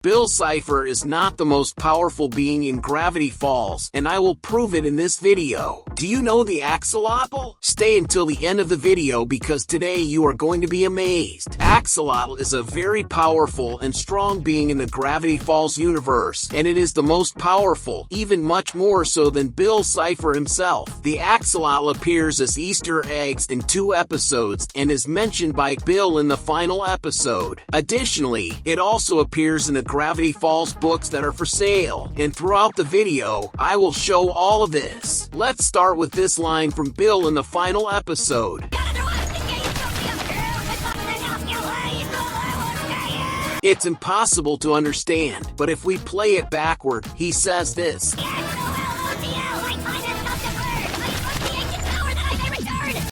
Bill Cipher is not the most powerful being in Gravity Falls, and I will prove it in this video. Do you know the Axolotl? Stay until the end of the video because today you are going to be amazed. Axolotl is a very powerful and strong being in the Gravity Falls universe, and it is the most powerful, even much more so than Bill Cipher himself. The Axolotl appears as Easter eggs in 2 episodes and is mentioned by Bill in the final episode. Additionally, it also appears in the Gravity Falls books that are for sale, and throughout the video, I will show all of this. Let's start with this line from Bill in the final episode. It's impossible to understand, but if we play it backward, he says this.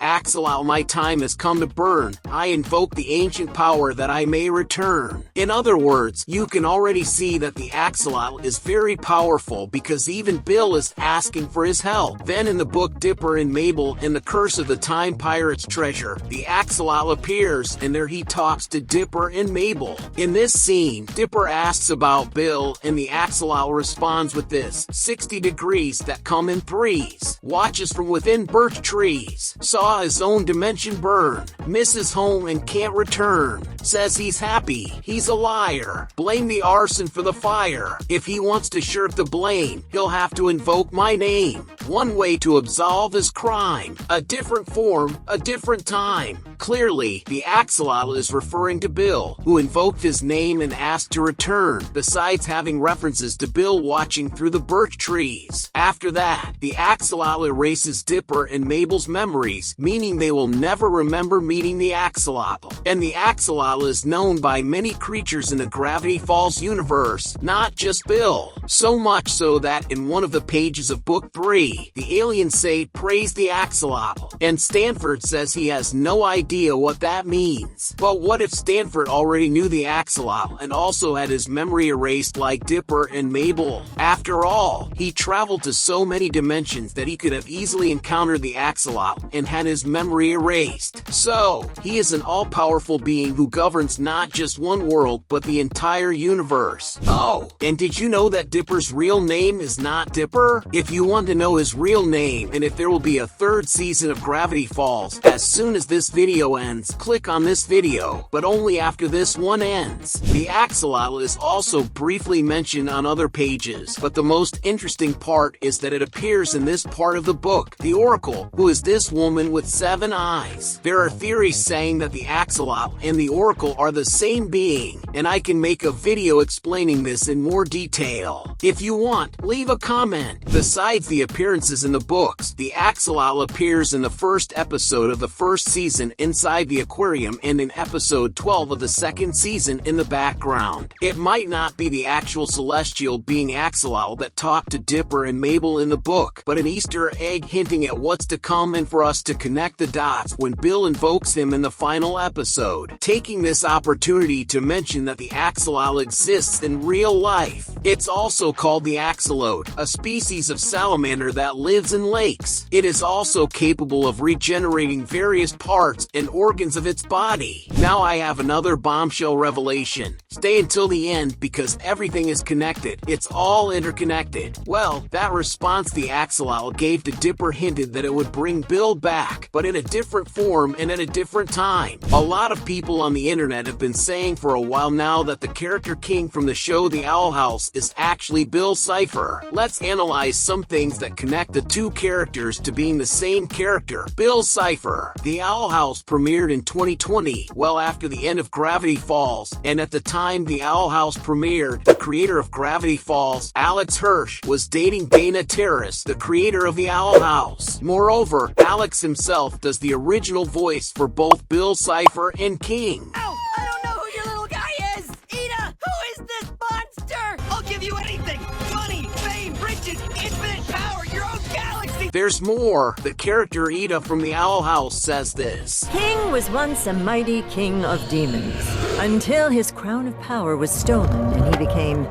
Axolotl, my time has come to burn. I invoke the ancient power that I may return. In other words, you can already see that the Axolotl is very powerful because even Bill is asking for his help. Then in the book Dipper and Mabel and the Curse of the Time Pirate's Treasure, the Axolotl appears and there he talks to Dipper and Mabel. In this scene, Dipper asks about Bill and the Axolotl responds with this: 60 degrees that come in threes. Watches from within birch trees. Saw his own dimension burn, misses home and can't return, says he's happy, he's a liar, blame the arson for the fire, if he wants to shirk the blame, he'll have to invoke my name, one way to absolve his crime, a different form, a different time. Clearly, the Axolotl is referring to Bill, who invoked his name and asked to return, besides having references to Bill watching through the birch trees. After that, the Axolotl erases Dipper and Mabel's memories, meaning they will never remember meeting the Axolotl. And the Axolotl is known by many creatures in the Gravity Falls universe, not just Bill. So much so that in one of the pages of Book 3, the aliens say praise the Axolotl, and Stanford says he has no idea what that means. But what if Stanford already knew the Axolotl and also had his memory erased like Dipper and Mabel? After all, he traveled to so many dimensions that he could have easily encountered the Axolotl and had his memory erased. So, he is an all-powerful being who governs not just one world but the entire universe. Oh, and did you know that Dipper's real name is not Dipper? If you want to know his real name and if there will be a 3rd season of Gravity Falls, as soon as this video ends, click on this video, but only after this one ends. The Axolotl is also briefly mentioned on other pages, but the most interesting part is that it appears in this part of the book. The Oracle, who is this woman with 7 eyes. There are theories saying that the Axolotl and the Oracle are the same being, and I can make a video explaining this in more detail. If you want, leave a comment. Besides the appearances in the books, the Axolotl appears in the 1st episode of the 1st season inside the aquarium and in episode 12 of the 2nd season in the background. It might not be the actual celestial being Axolotl that talked to Dipper and Mabel in the book, but an Easter egg hinting at what's to come and for us to connect the dots when Bill invokes him in the final episode. Taking this opportunity to mention that the Axolotl exists in real life. It's also called the axolotl, a species of salamander that lives in lakes. It is also capable of regenerating various parts and organs of its body. Now I have another bombshell revelation. Stay until the end because everything is connected. It's all interconnected. Well, that response the Axolotl gave to Dipper hinted that it would bring Bill back, but in a different form and at a different time. A lot of people on the internet have been saying for a while now that the character King from the show The Owl House is actually Bill Cipher. Let's analyze some things that connect the 2 characters to being the same character, Bill Cipher. The Owl House premiered in 2020, well after the end of Gravity Falls, and at the time the Owl House premiered, the creator of Gravity Falls, Alex Hirsch, was dating Dana Terrace, the creator of the Owl House. Moreover, Alex himself does the original voice for both Bill Cipher and King. Ow! I don't know who your little guy is! Ida, who is this monster? I'll give you anything! Money, fame, riches, infinite power, your own galaxy! There's more. The character Ida from the Owl House says this. King was once a mighty king of demons, until his crown of power was stolen and he became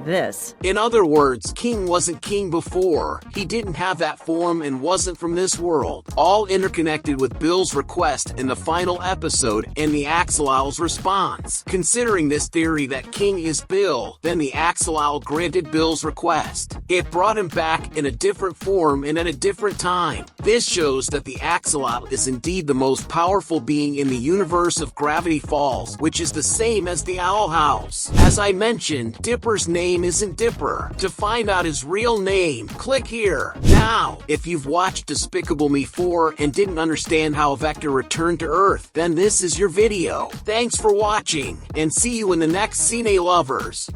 this. In other words, King wasn't king before. He didn't have that form and wasn't from this world. All interconnected with Bill's request in the final episode and the Axolotl's response. Considering this theory that King is Bill, then the Axolotl granted Bill's request. It brought him back in a different form and at a different time. This shows that the Axolotl is indeed the most powerful being in the universe of Gravity Falls, which is the same as the Owl House. As I mentioned, Dipper's name isn't Dipper. To find out his real name, click here. Now, if you've watched Despicable Me 4 and didn't understand how Vector returned to Earth, then this is your video. Thanks for watching, and see you in the next Cine Lovers.